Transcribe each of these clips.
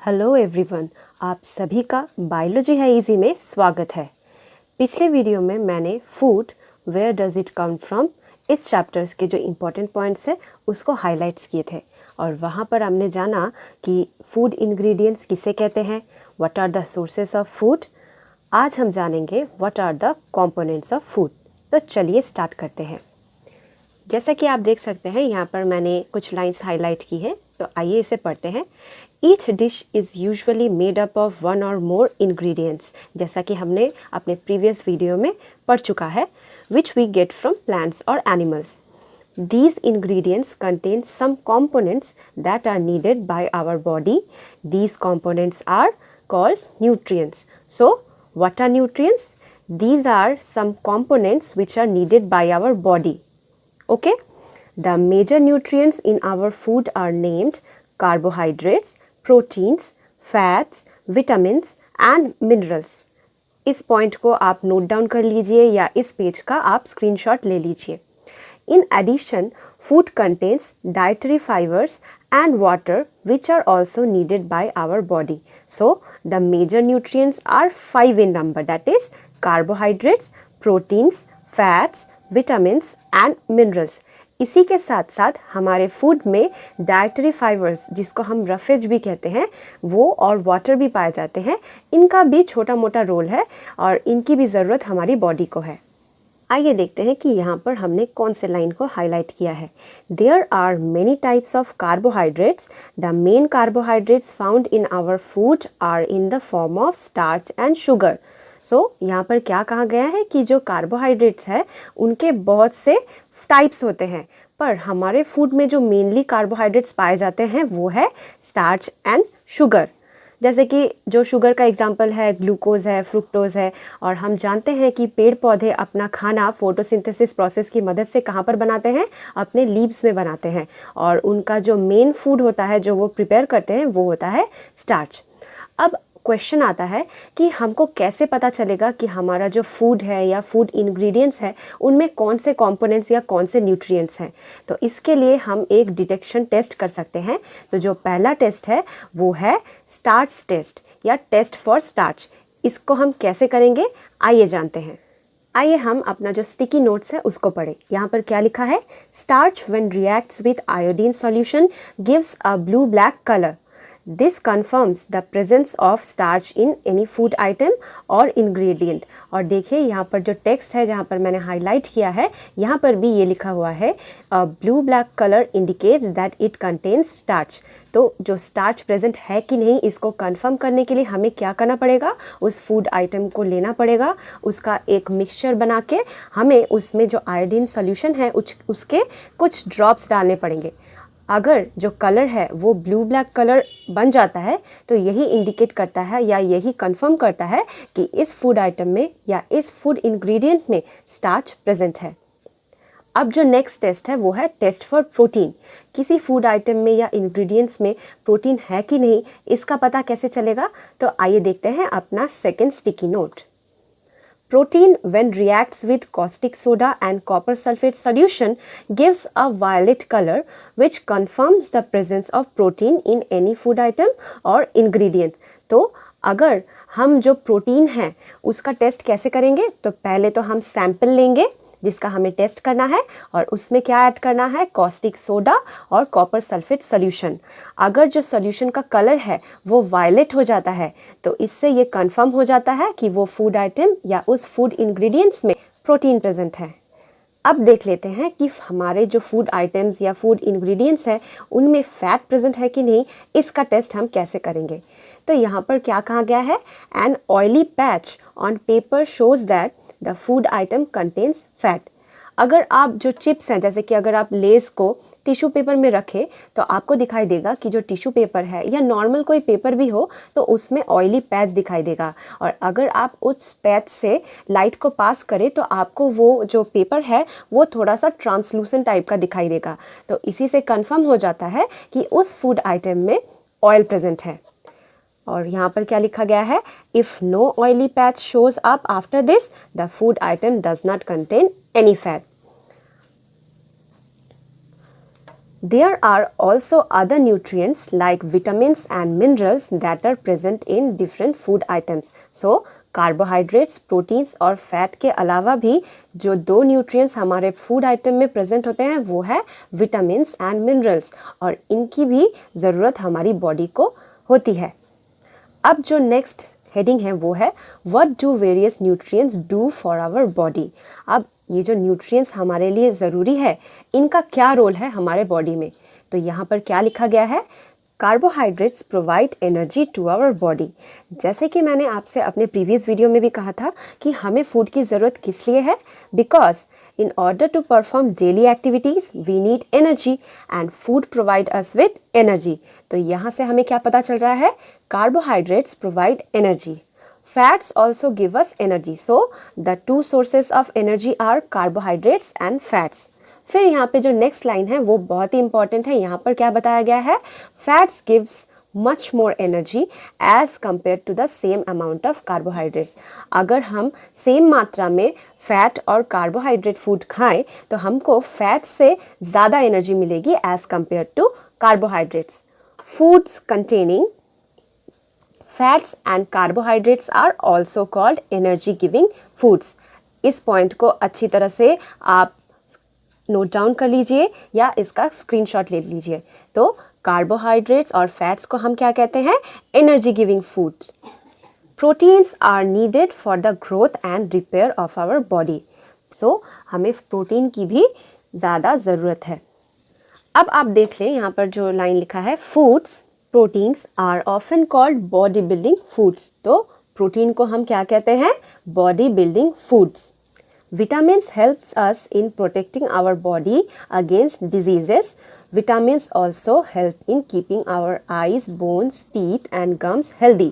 Hello everyone, आप सभी का बायोलॉजी है इजी में स्वागत है। पिछले वीडियो में मैंने food where does it come from इस चैप्टर्स के जो इम्पोर्टेंट पॉइंट्स है उसको हाईलाइट्स किए थे और वहाँ पर हमने जाना कि फूड इंग्रेडिएंट्स किसे कहते हैं, what are the sources of food. आज हम जानेंगे what are the components of food. तो चलिए स्टार्ट करते हैं। जैसा कि आप देख सकते हैं यहाँ पर मैंने कुछ लाइंस हाईलाइट की है, तो आइए इसे पढ़ते हैं। Each dish is usually made up of one और मोर इंग्रेडिएंट्स, जैसा कि हमने अपने प्रीवियस वीडियो में पढ़ चुका है, which we get from plants और animals. These ingredients contain some components that are needed by our body. These components are called nutrients. So, what are nutrients? These are some components which are needed by our body. Okay? The major nutrients in our food are named carbohydrates, proteins, fats, vitamins and minerals. इस point को आप note down कर लीजिए या इस page का आप screenshot ले लीजिए। In addition, food contains dietary fibers and water which are also needed by our body. So, the major nutrients are 5 in number, that is carbohydrates, proteins, fats, vitamins and minerals. इसी के साथ साथ हमारे food में dietary fibres, जिसको हम roughage भी कहते हैं, वो और वाटर भी पाए जाते हैं। इनका भी छोटा मोटा रोल है और इनकी भी ज़रूरत हमारी बॉडी को है। आइए देखते हैं कि यहाँ पर हमने कौन से लाइन को हाईलाइट किया है। There are many types of carbohydrates. The main carbohydrates found in our food are in the form of starch and sugar. So यहाँ पर क्या कहा गया है कि जो कार्बोहाइड्रेट्स है उनके बहुत से टाइप्स होते हैं, पर हमारे फूड में जो मेनली कार्बोहाइड्रेट्स पाए जाते हैं वो है स्टार्च एंड शुगर। जैसे कि जो शुगर का एग्जांपल है ग्लूकोज है, फ्रुक्टोज है, और हम जानते हैं कि पेड़ पौधे अपना खाना फोटोसिंथेसिस प्रोसेस की मदद से कहाँ पर बनाते हैं, अपने लीव्स में बनाते हैं, और उनका जो मेन फूड होता है जो वो प्रिपेयर करते हैं वो होता है स्टार्च। अब क्वेश्चन आता है कि हमको कैसे पता चलेगा कि हमारा जो फूड है या फूड इंग्रेडिएंट्स है उनमें कौन से कंपोनेंट्स या कौन से न्यूट्रिएंट्स हैं। तो इसके लिए हम एक डिटेक्शन टेस्ट कर सकते हैं। तो जो पहला टेस्ट है वो है स्टार्च टेस्ट या टेस्ट फॉर स्टार्च। इसको हम कैसे करेंगे आइए जानते हैं। आइए हम अपना जो स्टिकी नोट्स है उसको पढ़ें। यहाँ पर क्या लिखा है, starch when reacts with iodine solution gives a blue black colour. This confirms the presence of starch in any food item और ingredient। और देखिए यहाँ पर जो टेक्स्ट है जहाँ पर मैंने हाईलाइट किया है यहाँ पर भी ये लिखा हुआ है blue black colour indicates that it contains starch. तो जो स्टार्च प्रेजेंट है कि नहीं इसको कंफर्म करने के लिए हमें क्या करना पड़ेगा, उस फूड आइटम को लेना पड़ेगा, उसका एक मिक्सचर बना के हमें उसमें जो आयोडीन सॉल्यूशन है उसके कुछ ड्रॉप्स डालने पड़ेंगे। अगर जो कलर है वो ब्लू ब्लैक कलर बन जाता है तो यही इंडिकेट करता है या यही कंफर्म करता है कि इस फूड आइटम में या इस फूड इंग्रेडिएंट में स्टार्च प्रेजेंट है। अब जो नेक्स्ट टेस्ट है वो है टेस्ट फॉर प्रोटीन। किसी फूड आइटम में या इंग्रेडिएंट्स में प्रोटीन है कि नहीं इसका पता कैसे चलेगा, तो आइए देखते हैं अपना second sticky note. Protein when reacts with caustic soda and copper sulfate solution gives a violet color which confirms the presence of protein in any food item or ingredient। तो अगर हम जो प्रोटीन है उसका टेस्ट कैसे करेंगे, तो पहले तो हम सैंपल लेंगे जिसका हमें टेस्ट करना है और उसमें क्या ऐड करना है, कॉस्टिक सोडा और कॉपर सल्फेट सॉल्यूशन। अगर जो सॉल्यूशन का कलर है वो वायलेट हो जाता है तो इससे ये कंफर्म हो जाता है कि वो फूड आइटम या उस फूड इंग्रेडिएंट्स में प्रोटीन प्रेजेंट है। अब देख लेते हैं कि हमारे जो फूड आइटम्स या फूड इंग्रेडिएंट्स है उनमें फैट प्रेजेंट है कि नहीं, इसका टेस्ट हम कैसे करेंगे। तो यहाँ पर क्या कहा गया है, an oily patch on paper shows that the food item contains fat. अगर आप जो चिप्स हैं, जैसे कि अगर आप लेस को टिश्यू पेपर में रखें तो आपको दिखाई देगा कि जो टिश्यू पेपर है या नॉर्मल कोई पेपर भी हो तो उसमें ऑयली पैच दिखाई देगा, और अगर आप उस पैच से लाइट को पास करें तो आपको वो जो पेपर है वो थोड़ा सा ट्रांसलूसेंट टाइप का दिखाई देगा। तो इसी से कंफर्म हो जाता है कि उस फूड आइटम में ऑयल प्रेजेंट है। और यहाँ पर क्या लिखा गया है, if no oily patch shows up after this the food item does not contain any fat. There are also other nutrients like vitamins and minerals that are present in different food items. So carbohydrates, proteins और fat के अलावा भी जो दो nutrients हमारे food item में present होते हैं वो है विटामिन्स एंड मिनरल्स, और इनकी भी ज़रूरत हमारी बॉडी को होती है। अब जो नेक्स्ट हेडिंग है वो है what do various nutrients do for our body. अब ये जो न्यूट्रिएंट्स हमारे लिए ज़रूरी है, इनका क्या रोल है हमारे बॉडी में। तो यहाँ पर क्या लिखा गया है, carbohydrates provide energy to our body. जैसे कि मैंने आपसे अपने प्रीवियस वीडियो में भी कहा था कि हमें फूड की ज़रूरत किस लिए है, because in order to perform daily activities we need energy and food provide us with energy। तो यहाँ से हमें क्या पता चल रहा है, carbohydrates provide energy, fats also give us energy, so the two sources of energy are carbohydrates and fats। फिर यहाँ पे जो नेक्स्ट लाइन है वो बहुत ही इंपॉर्टेंट है। यहाँ पर क्या बताया गया है, fats gives much more energy as compared to the same amount of carbohydrates. अगर हम सेम मात्रा में फैट और कार्बोहाइड्रेट फूड खाएं तो हमको फैट से ज़्यादा एनर्जी मिलेगी as compared to carbohydrates. Foods containing fats and carbohydrates are also called energy giving foods. इस पॉइंट को अच्छी तरह से आप नोट डाउन कर लीजिए या इसका स्क्रीनशॉट ले लीजिए। तो कार्बोहाइड्रेट्स और फैट्स को हम क्या कहते हैं, energy giving food. Proteins are needed for the growth and repair of our body. So हमें प्रोटीन की भी ज़्यादा ज़रूरत है। अब आप देख लें यहाँ पर जो लाइन लिखा है, foods proteins are often called body building foods. तो प्रोटीन को हम क्या कहते हैं, body building foods. Vitamins helps us in protecting our body against diseases. Vitamins also help in keeping our eyes, bones, teeth and gums healthy.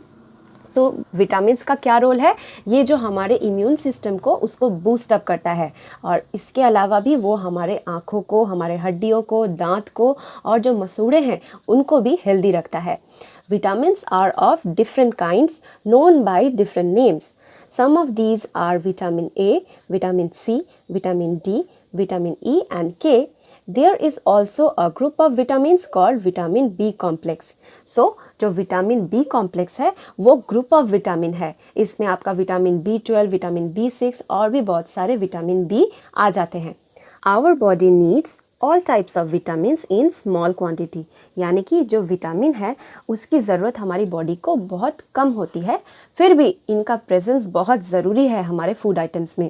तो vitamins का क्या role है, ये जो हमारे इम्यून सिस्टम को उसको बूस्ट अप करता है, और इसके अलावा भी वो हमारे आँखों को, हमारे हड्डियों को, दांत को और जो मसूड़े हैं उनको भी हेल्दी रखता है। Vitamins are of different kinds known by different names. Some of these are vitamin A, vitamin C, vitamin D, vitamin E and K. There is also a group of vitamins called vitamin B complex. So जो vitamin B complex है वो group of vitamin है। इसमें आपका vitamin B12, vitamin B6 और भी बहुत सारे vitamin B आ जाते हैं। Our body needs all types of vitamins in small quantity, यानी कि जो विटामिन है उसकी ज़रूरत हमारी बॉडी को बहुत कम होती है, फिर भी इनका प्रेजेंस बहुत ज़रूरी है हमारे फूड आइटम्स में।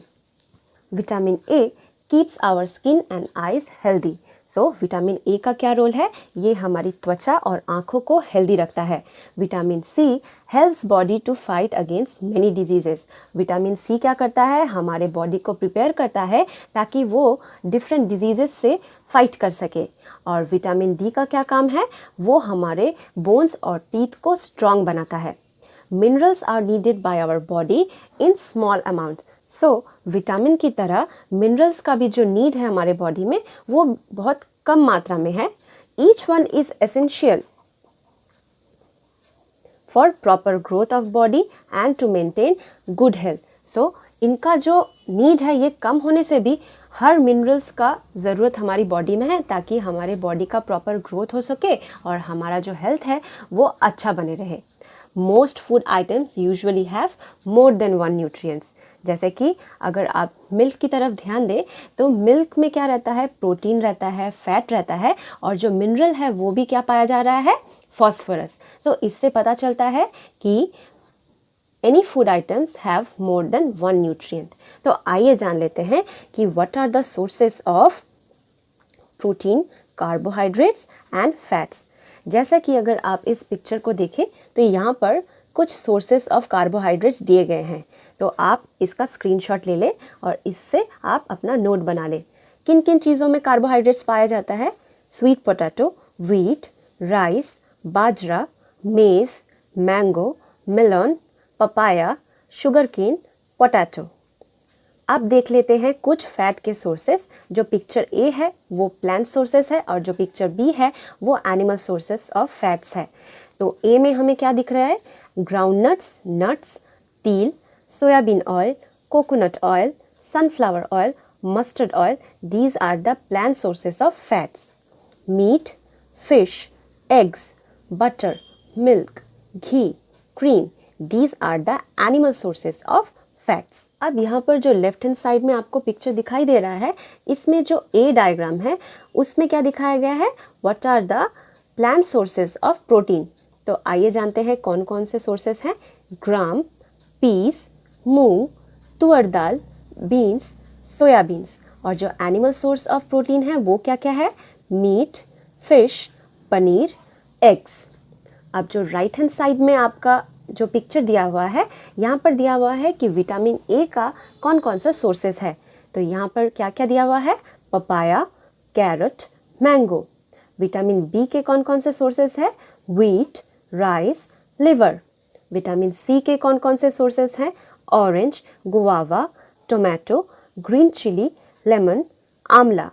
Vitamin A keeps our skin and eyes healthy. So vitamin A का क्या रोल है, ये हमारी त्वचा और आँखों को हेल्दी रखता है। Vitamin C helps body to fight against many diseases. Vitamin C क्या करता है, हमारे बॉडी को प्रिपेयर करता है ताकि वो डिफरेंट डिजीजेस से फाइट कर सके। और विटामिन डी का क्या काम है, वो हमारे बोन्स और टीथ को स्ट्रॉन्ग बनाता है। Minerals are needed by our body in small amount. So vitamin की तरह मिनरल्स का भी जो नीड है हमारे बॉडी में वो बहुत कम मात्रा में है। Each one is essential for proper growth of body and to maintain good health. So इनका जो नीड है ये कम होने से भी हर मिनरल्स का ज़रूरत हमारी बॉडी में है ताकि हमारे बॉडी का प्रॉपर ग्रोथ हो सके और हमारा जो हेल्थ है वो अच्छा बने रहे। Most food items usually have more than one nutrients. जैसे कि अगर आप मिल्क की तरफ ध्यान दें तो मिल्क में क्या रहता है, प्रोटीन रहता है, फैट रहता है, और जो मिनरल है वो भी क्या पाया जा रहा है, फॉस्फोरस। सो इससे पता चलता है कि any food items have more than one nutrient. तो आइए जान लेते हैं कि what are the sources of protein, carbohydrates and fats. जैसा कि अगर आप इस पिक्चर को देखें तो यहाँ पर कुछ सोर्सेस ऑफ कार्बोहाइड्रेट्स दिए गए हैं, तो आप इसका स्क्रीनशॉट ले लें और इससे आप अपना नोट बना लें। किन किन चीज़ों में कार्बोहाइड्रेट्स पाया जाता है, sweet potato, wheat, rice, bajra, maize, mango, melon, papaya, sugar cane, potato. अब देख लेते हैं कुछ फैट के सोर्सेस। जो पिक्चर ए है वो प्लांट सोर्सेस है और जो पिक्चर बी है वो एनिमल सोर्सेस ऑफ फैट्स है। तो ए में हमें क्या दिख रहा है, groundnuts, nuts, til, soybean oil, coconut oil, sunflower oil, mustard oil, these are the plant sources of fats. Meat, fish, eggs, butter, milk, ghee, cream, these are the animal sources of fats. अब यहाँ पर जो लेफ्ट हैंड साइड में आपको picture दिखाई दे रहा है, इसमें जो ए डायग्राम है उसमें क्या दिखाया गया है, what are the plant sources of protein. तो आइए जानते हैं कौन कौन से सोर्सेस हैं। ग्राम, पीस, मूंग, तुअर दाल, बीन्स, सोयाबीन्स। और जो एनिमल सोर्स ऑफ प्रोटीन है वो क्या क्या है, मीट, फिश, पनीर, एग्स। अब जो राइट हैंड साइड में आपका जो पिक्चर दिया हुआ है, यहाँ पर दिया हुआ है कि विटामिन ए का कौन कौन सा सोर्सेस है। तो यहाँ पर क्या क्या दिया हुआ है, papaya, carrot, mango. Vitamin B के कौन कौन से सोर्सेस है, wheat, rice, liver. Vitamin C के कौन कौन से सोर्सेस हैं, orange, guava, tomato, green chilli, lemon, amla.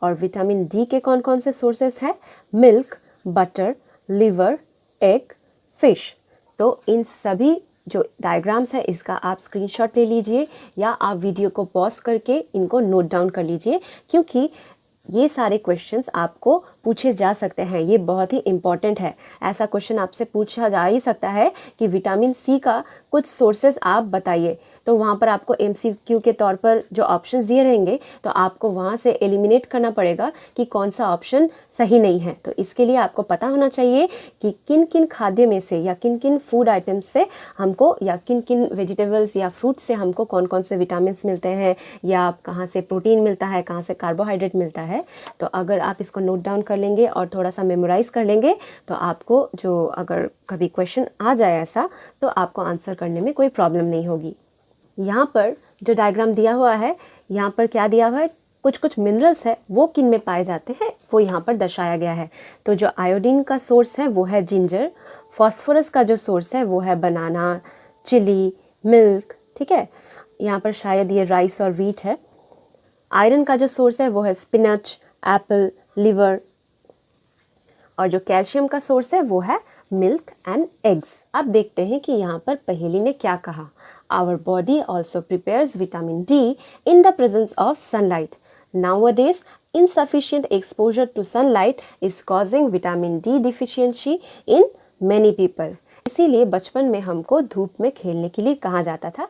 और विटामिन डी के कौन कौन से सोर्सेस हैं, milk, butter, liver, egg, fish. तो इन सभी जो डायग्राम्स है इसका आप स्क्रीनशॉट ले लीजिए या आप वीडियो को पॉज करके इनको नोट डाउन कर लीजिए, क्योंकि ये सारे क्वेश्चंस आपको पूछे जा सकते हैं। ये बहुत ही इम्पॉर्टेंट है। ऐसा क्वेश्चन आपसे पूछा जा ही सकता है कि विटामिन सी का कुछ सोर्सेज आप बताइए, तो वहाँ पर आपको एमसीक्यू के तौर पर जो ऑप्शंस दिए रहेंगे तो आपको वहाँ से एलिमिनेट करना पड़ेगा कि कौन सा ऑप्शन सही नहीं है। तो इसके लिए आपको पता होना चाहिए कि किन किन खाद्य में से या किन किन फूड आइटम्स से हमको या किन किन वेजिटेबल्स या फ्रूट्स से हमको कौन कौन से विटामिन मिलते हैं, या कहाँ से प्रोटीन मिलता है, कहाँ से कार्बोहाइड्रेट मिलता है। तो अगर आप इसको नोट डाउन कर लेंगे और थोड़ा सा मेमोराइज कर लेंगे तो आपको जो अगर कभी क्वेश्चन आ जाए ऐसा, तो आपको आंसर करने में कोई प्रॉब्लम नहीं होगी। यहाँ पर जो डायग्राम दिया हुआ है, यहाँ पर क्या दिया हुआ है, कुछ कुछ मिनरल्स है वो किन में पाए जाते हैं वो यहाँ पर दर्शाया गया है। तो जो आयोडीन का सोर्स है वो है जिंजर, फॉस्फोरस का जो सोर्स है वो है बनाना, चिली, मिल्क, ठीक है। यहाँ पर शायद ये राइस और व्हीट है। आयरन का जो सोर्स है वो है स्पिनच, एप्पल, लिवर। और जो कैल्शियम का सोर्स है वो है मिल्क एंड एग्स। अब देखते हैं कि यहाँ पर पहेली ने क्या कहा। Our body also prepares vitamin D in the presence of sunlight. Nowadays, insufficient exposure to sunlight is causing vitamin D deficiency in many people. इसीलिए बचपन में हमको धूप में खेलने के लिए कहा जाता था।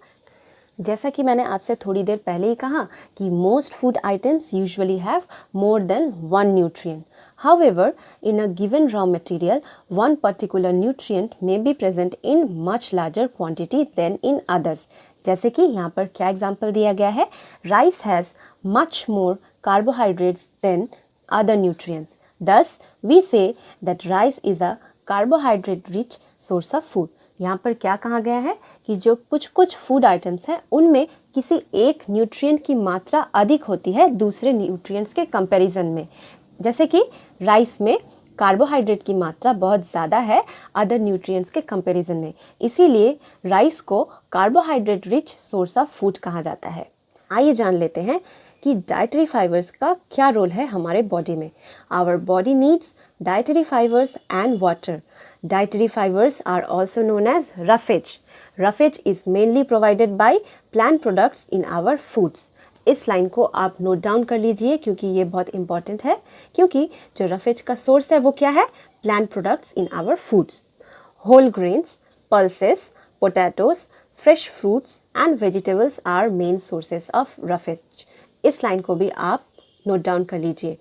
जैसा कि मैंने आपसे थोड़ी देर पहले ही कहा कि most food items usually have more than one nutrient. However, in a given raw material, one particular nutrient may be present in much larger quantity than in others. जैसे कि यहाँ पर क्या एग्जाम्पल दिया गया है, rice has much more carbohydrates than other nutrients. Thus, we say that rice is a carbohydrate-rich source of food. यहाँ पर क्या कहा गया है कि जो कुछ कुछ फूड आइटम्स हैं उनमें किसी एक न्यूट्रिएंट की मात्रा अधिक होती है दूसरे न्यूट्रिएंट्स के कंपैरिजन में। जैसे कि राइस में कार्बोहाइड्रेट की मात्रा बहुत ज़्यादा है अदर न्यूट्रिएंट्स के कंपैरिजन में, इसीलिए राइस को carbohydrate rich source of food कहा जाता है। आइए जान लेते हैं कि डाइटरी फाइबर्स का क्या रोल है हमारे बॉडी में। Our body needs dietary fibres and water. Dietary fibers are also known as roughage. Roughage is mainly provided by plant products in our foods. इस लाइन को आप नोट डाउन कर लीजिए क्योंकि ये बहुत इंपॉर्टेंट है, क्योंकि जो रफेज का सोर्स है वो क्या है, plant products in our foods. Whole grains, pulses, potatoes, fresh fruits and vegetables are main sources of roughage. इस लाइन को भी आप नोट डाउन कर लीजिए.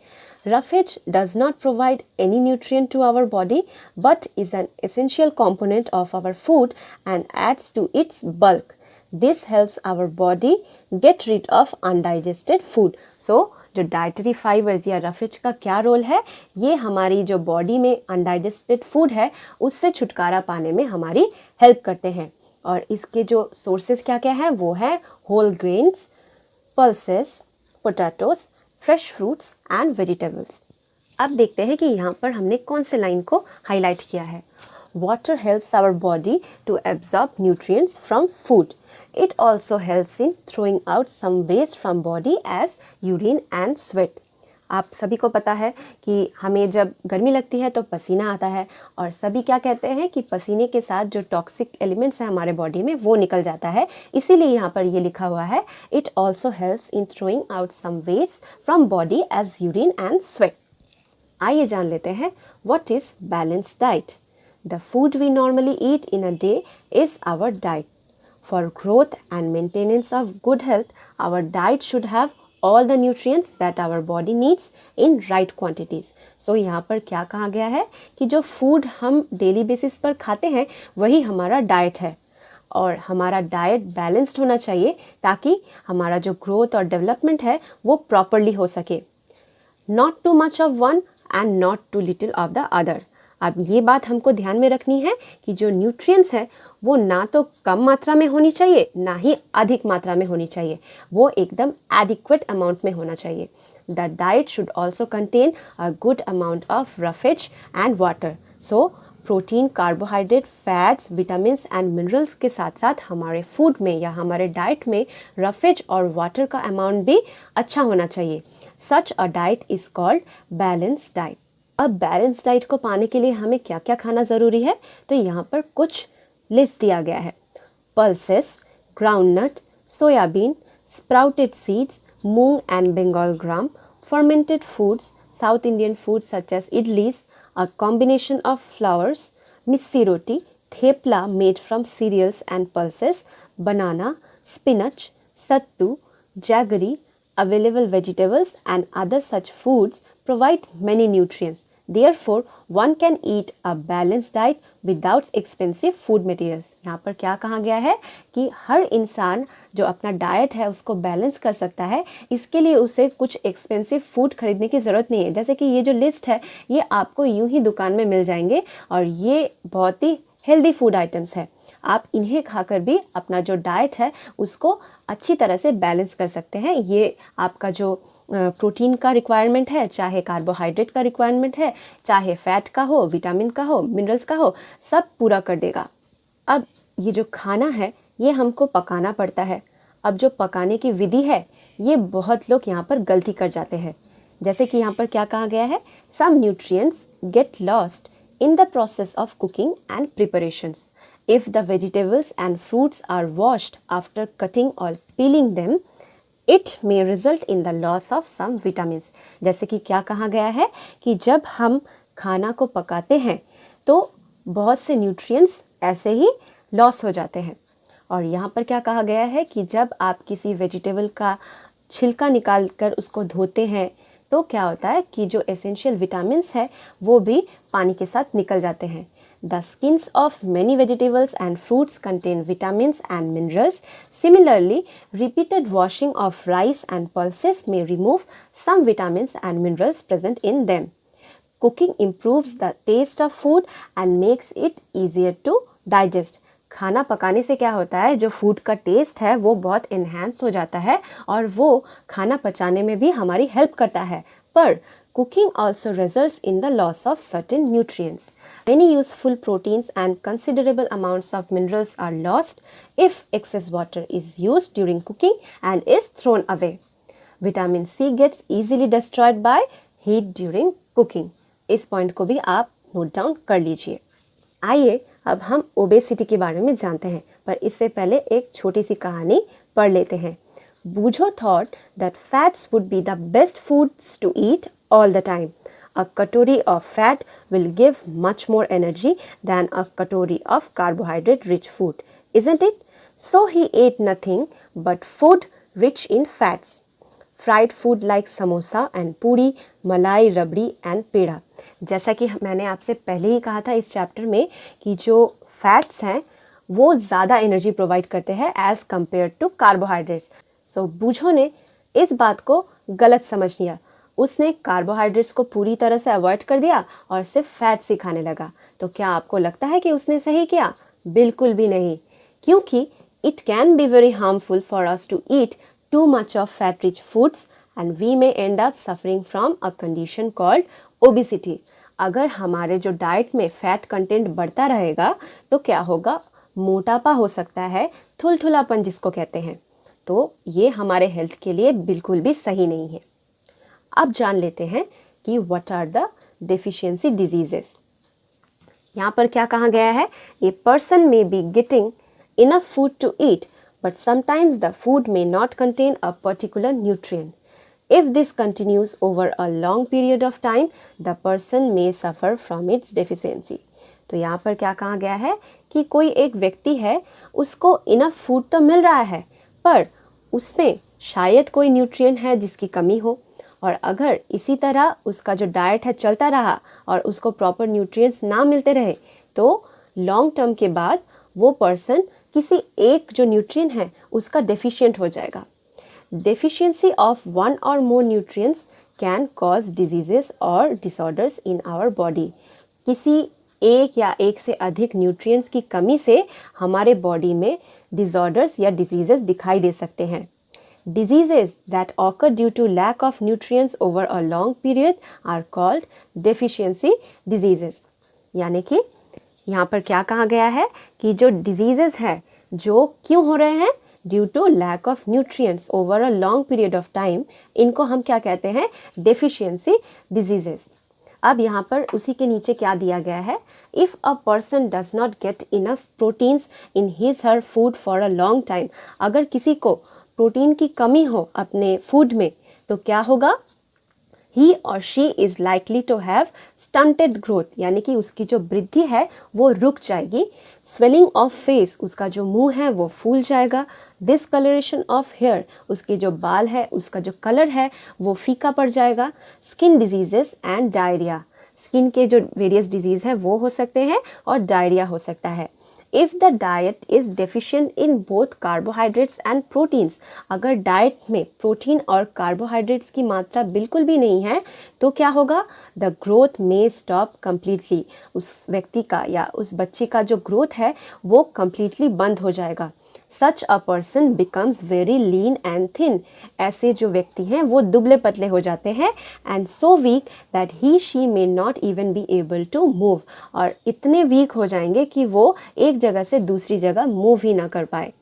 Roughage does not provide any nutrient to our body but is an essential component of our food and adds to its bulk. This helps our body get rid of undigested food. So, जो dietary fibres या roughage का क्या role है, ये हमारी जो body में undigested food है उससे छुटकारा पाने में हमारी हेल्प करते हैं. और इसके जो सोर्सेज क्या क्या हैं वो है whole grains, pulses, potatoes, fresh fruits and vegetables. अब देखते हैं कि यहाँ पर हमने कौन से लाइन को हाईलाइट किया है. Water helps our body to absorb nutrients from food. It also helps in throwing out some waste from body as urine and sweat. आप सभी को पता है कि हमें जब गर्मी लगती है तो पसीना आता है, और सभी क्या कहते हैं कि पसीने के साथ जो टॉक्सिक एलिमेंट्स हैं हमारे बॉडी में वो निकल जाता है. इसीलिए यहाँ पर ये लिखा हुआ है it also helps in throwing out some waste from body as urine and sweat. आइए जान लेते हैं what is balance diet. The food we normally eat in a day is our diet. For growth and maintenance of good health, our diet should have all the nutrients that our body needs in right quantities. So यहाँ पर क्या कहा गया है कि जो food हम daily basis पर खाते हैं वही हमारा डाइट है और हमारा डाइट बैलेंस्ड होना चाहिए ताकि हमारा जो ग्रोथ और डेवलपमेंट है वो प्रॉपरली हो सके। Not too much of one and not too little of the other. अब ये बात हमको ध्यान में रखनी है कि जो न्यूट्रिएंट्स है वो ना तो कम मात्रा में होनी चाहिए ना ही अधिक मात्रा में होनी चाहिए, वो एकदम एडिक्वेट अमाउंट में होना चाहिए। The diet should also contain a good amount of roughage and water. So protein, carbohydrate, fats, vitamins and minerals के साथ साथ हमारे फूड में या हमारे डाइट में रफेज और वाटर का अमाउंट भी अच्छा होना चाहिए। Such a diet is called balance diet. अब बैलेंस डाइट को पाने के लिए हमें क्या क्या खाना ज़रूरी है, तो यहाँ पर कुछ लिस्ट दिया गया है। Pulses, groundnut, soybean, sprouted seeds, moong and Bengal gram, fermented foods, South Indian foods such as idlis, a combination of flours, missi roti, thepla made from cereals and pulses, banana, spinach, sattu, jaggery, available vegetables and other such foods provide many nutrients. Therefore, one can eat a balanced diet without expensive food materials. यहाँ पर क्या कहा गया है कि हर इंसान जो अपना डाइट है उसको बैलेंस कर सकता है, इसके लिए उसे कुछ एक्सपेंसिव फूड खरीदने की ज़रूरत नहीं है। जैसे कि ये जो लिस्ट है ये आपको यूं ही दुकान में मिल जाएंगे और ये बहुत ही हेल्दी फूड आइटम्स है। आप इन्हें खाकर भी अपना जो डाइट है उसको अच्छी तरह से बैलेंस कर सकते हैं। ये आपका जो प्रोटीन का रिक्वायरमेंट है, चाहे कार्बोहाइड्रेट का रिक्वायरमेंट है, चाहे फैट का हो, विटामिन का हो, मिनरल्स का हो, सब पूरा कर देगा। अब ये जो खाना है ये हमको पकाना पड़ता है। अब जो पकाने की विधि है ये बहुत लोग यहाँ पर गलती कर जाते हैं। जैसे कि यहाँ पर क्या कहा गया है, some nutrients get lost in the process of cooking and preparations. If the vegetables and fruits are washed after cutting or peeling them, it may result in the loss of some vitamins. जैसे कि क्या कहा गया है कि जब हम खाना को पकाते हैं तो बहुत से न्यूट्रिएंट्स ऐसे ही लॉस हो जाते हैं। और यहाँ पर क्या कहा गया है कि जब आप किसी वेजिटेबल का छिलका निकाल कर उसको धोते हैं तो क्या होता है कि जो एसेंशियल विटामिन्स है वो भी पानी के साथ निकल जाते हैं। The skins of many vegetables and fruits contain vitamins and minerals. Similarly repeated washing of rice and pulses may remove some vitamins and minerals present in them. Cooking improves the taste of food and makes it easier to digest. खाना पकाने से क्या होता है, जो food का test है वो बहुत इन्हांस हो जाता है और वो खाना पचाने में भी हमारी हेल्प करता है। पर cooking also results in the loss of certain nutrients. Many useful proteins and considerable amounts of minerals are lost if excess water is used during cooking and is thrown away. Vitamin C gets easily destroyed by heat during cooking. इस point को भी आप note down कर लीजिए। आइए अब हम obesity के बारे में जानते हैं, पर इससे पहले एक छोटी सी कहानी पढ़ लेते हैं। बूझो thought that fats would be the best foods to eat all the time. A katori of fat will give much more energy than a katori of carbohydrate-rich food, isn't it? So he ate nothing but food rich in fats. Fried food like samosa and puri, malai, rabdi and peda. जैसा कि मैंने आपसे पहले ही कहा था इस chapter में कि जो फैट्स हैं वो ज़्यादा एनर्जी प्रोवाइड करते हैं एज़ कम्पेयर टू कार्बोहाइड्रेट्स। सो बूझो ने इस बात को गलत समझ लिया। उसने कार्बोहाइड्रेट्स को पूरी तरह से अवॉइड कर दिया और सिर्फ फैट्स ही खाने लगा। तो क्या आपको लगता है कि उसने सही किया? बिल्कुल भी नहीं, क्योंकि it can be very harmful for us to eat too much of fat rich foods and we may end up suffering from a condition called obesity. अगर हमारे जो डाइट में फैट कंटेंट बढ़ता रहेगा तो क्या होगा, मोटापा हो सकता है, थुलथुलापन जिसको कहते हैं। तो ये हमारे हेल्थ के लिए बिल्कुल भी सही नहीं है। अब जान लेते हैं कि what are the deficiency diseases. यहाँ पर क्या कहा गया है, a person may be getting enough food to eat but sometimes the food may not contain a particular nutrient. If this continues over a long period of time, the person may suffer from its deficiency. तो यहाँ पर क्या कहा गया है कि कोई एक व्यक्ति है, उसको इनफ फूड तो मिल रहा है पर उसमें शायद कोई न्यूट्रिएंट है जिसकी कमी हो, और अगर इसी तरह उसका जो डाइट है चलता रहा और उसको प्रॉपर न्यूट्रिएंट्स ना मिलते रहे तो लॉन्ग टर्म के बाद वो पर्सन किसी एक जो न्यूट्रिएंट है उसका डेफिशिएंट हो जाएगा। Deficiency of one or more nutrients can cause diseases or disorders in our body. किसी एक या एक से अधिक न्यूट्रिएंट्स की कमी से हमारे बॉडी में डिसऑर्डर्स या डिजीजेस दिखाई दे सकते हैं। Diseases that occur due to lack of nutrients over a long period are called deficiency diseases. यानी कि यहाँ पर क्या कहा गया है कि जो डिजीजेस है जो क्यों हो रहे हैं, due to lack of nutrients over a long period of time, इनको हम क्या कहते हैं, डेफिशिएंसी डिजीजेस। अब यहाँ पर उसी के नीचे क्या दिया गया है, if a person does not get enough proteins in his her food for a long time, अगर किसी को प्रोटीन की कमी हो अपने फूड में तो क्या होगा, ही और she is likely to have stunted growth, यानी कि उसकी जो वृद्धि है वो रुक जाएगी। स्वेलिंग ऑफ फेस, उसका जो मुंह है वो फूल जाएगा। डिसकलरेशन ऑफ हेयर, उसके जो बाल है उसका जो कलर है वो फीका पड़ जाएगा। Skin diseases and diarrhoea, skin के जो वेरियस डिजीज़ है वो हो सकते हैं और डायरिया हो सकता है। If the diet is deficient in both carbohydrates and proteins, अगर डाइट में प्रोटीन और कार्बोहाइड्रेट्स की मात्रा बिल्कुल भी नहीं है तो क्या होगा, the growth may stop completely, उस व्यक्ति का या उस बच्चे का जो ग्रोथ है वो कम्प्लीटली बंद हो जाएगा। Such a person becomes very lean and thin, ऐसे जो व्यक्ति हैं वो दुबले पतले हो जाते हैं। And so weak that he she may not even be able to move, और इतने वीक हो जाएंगे कि वो एक जगह से दूसरी जगह मूव ही ना कर पाए।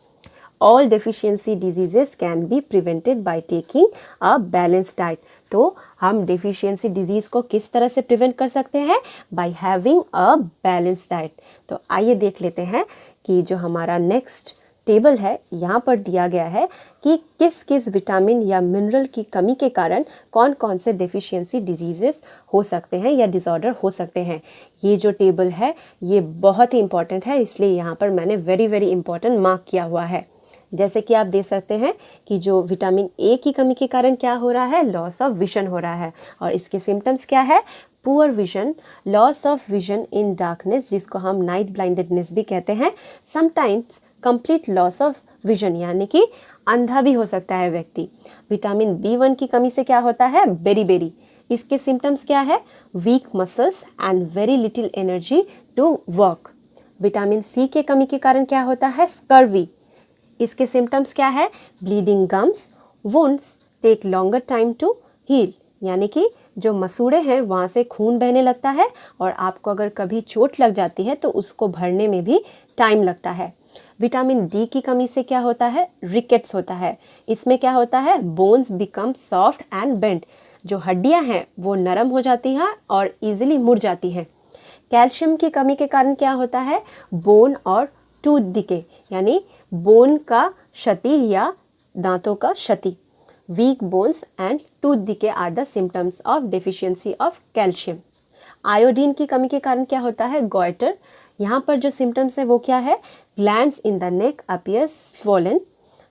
All deficiency diseases can be prevented by taking a balance diet, तो हम डेफिशिएंसी डिजीज़ को किस तरह से प्रिवेंट कर सकते हैं, by having a balance diet. तो आइए देख लेते हैं कि जो हमारा नेक्स्ट टेबल है यहाँ पर दिया गया है कि किस किस विटामिन या मिनरल की कमी के कारण कौन कौन से डेफिशिएंसी डिजीजेस हो सकते हैं या डिसऑर्डर हो सकते हैं। ये जो टेबल है ये बहुत ही इंपॉर्टेंट है, इसलिए यहाँ पर मैंने वेरी वेरी इंपॉर्टेंट मार्क किया हुआ है। जैसे कि आप देख सकते हैं कि जो विटामिन ए की कमी के कारण क्या हो रहा है, लॉस ऑफ विजन हो रहा है, और इसके सिम्टम्स क्या है, poor vision, loss of vision in darkness, जिसको हम नाइट ब्लाइंडेडनेस भी कहते हैं। Sometimes complete loss of vision, यानी कि अंधा भी हो सकता है व्यक्ति। विटामिन B1 की कमी से क्या होता है, बेरी, इसके सिम्टम्स क्या है, weak muscles and very little energy to work. Vitamin C के कमी के कारण क्या होता है, स्कर्वी, इसके सिम्टम्स क्या है, bleeding gums, wounds take longer time to heal, यानी कि जो मसूड़े हैं वहाँ से खून बहने लगता है और आपको अगर कभी चोट लग जाती है तो उसको भरने में भी टाइम लगता है। विटामिन डी की कमी से क्या होता है, रिकेट्स होता है, इसमें क्या होता है, bones become soft and bend, जो हड्डियां हैं वो नरम हो जाती हैं और इजीली मुड़ जाती हैं। कैल्शियम की कमी के कारण क्या होता है, बोन और टूथ डिके, यानी बोन का क्षति या दांतों का क्षति। Weak bones and tooth decay are the symptoms of deficiency of calcium. Iodine की कमी के कारण क्या होता है, गॉइटर, यहाँ पर जो सिम्टम्स है वो क्या है, glands in the neck appears swollen,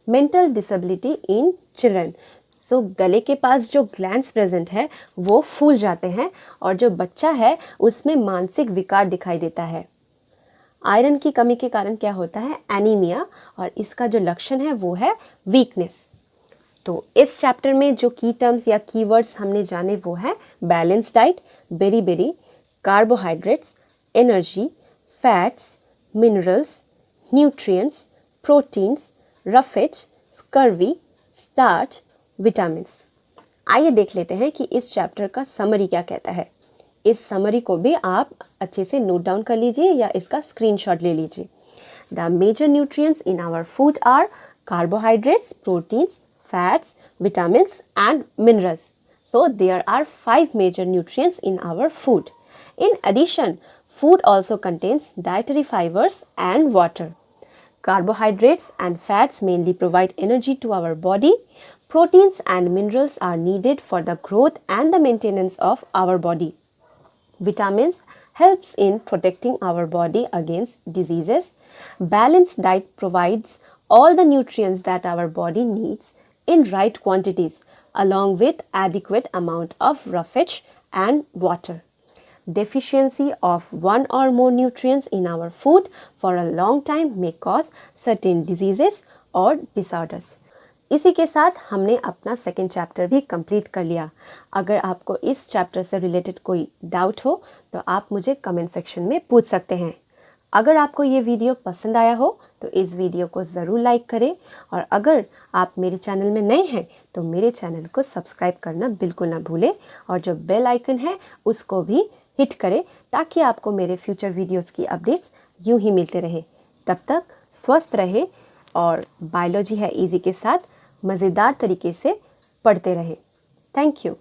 mental disability in children, so गले के पास जो ग्लैंड्स प्रेजेंट है वो फूल जाते हैं और जो बच्चा है उसमें मानसिक विकार दिखाई देता है। आयरन की कमी के कारण क्या होता है, एनीमिया, और इसका जो लक्षण है वो है वीकनेस। तो इस चैप्टर में जो की टर्म्स या कीवर्ड्स हमने जाने वो है balance diet, berry, carbohydrates, energy, fats, minerals, nutrients, proteins, roughage, scurvy, starch, vitamins. आइए देख लेते हैं कि इस चैप्टर का समरी क्या कहता है। इस समरी को भी आप अच्छे से नोट डाउन कर लीजिए या इसका स्क्रीनशॉट ले लीजिए। The major nutrients in our food are carbohydrates, proteins, fats, vitamins and minerals. So there are 5 major nutrients in our food. In addition, food also contains dietary fibers and water. Carbohydrates and fats mainly provide energy to our body. Proteins and minerals are needed for the growth and the maintenance of our body. Vitamins helps in protecting our body against diseases. Balanced diet provides all the nutrients that our body needs in right quantities along with adequate amount of roughage and water. Deficiency of one or more nutrients in our food for a long time may cause certain diseases or disorders. इसी के साथ हमने अपना second chapter भी complete कर लिया। अगर आपको इस चैप्टर से रिलेटेड कोई डाउट हो तो आप मुझे कमेंट सेक्शन में पूछ सकते हैं। अगर आपको ये वीडियो पसंद आया हो तो इस वीडियो को ज़रूर लाइक करें और अगर आप मेरे चैनल में नए हैं तो मेरे चैनल को सब्सक्राइब करना बिल्कुल ना भूलें और जो बेल आइकन है उसको भी हिट करें ताकि आपको मेरे फ्यूचर वीडियोस की अपडेट्स यूं ही मिलते रहे। तब तक स्वस्थ रहे और बायोलॉजी है इजी के साथ मज़ेदार तरीके से पढ़ते रहे। Thank you.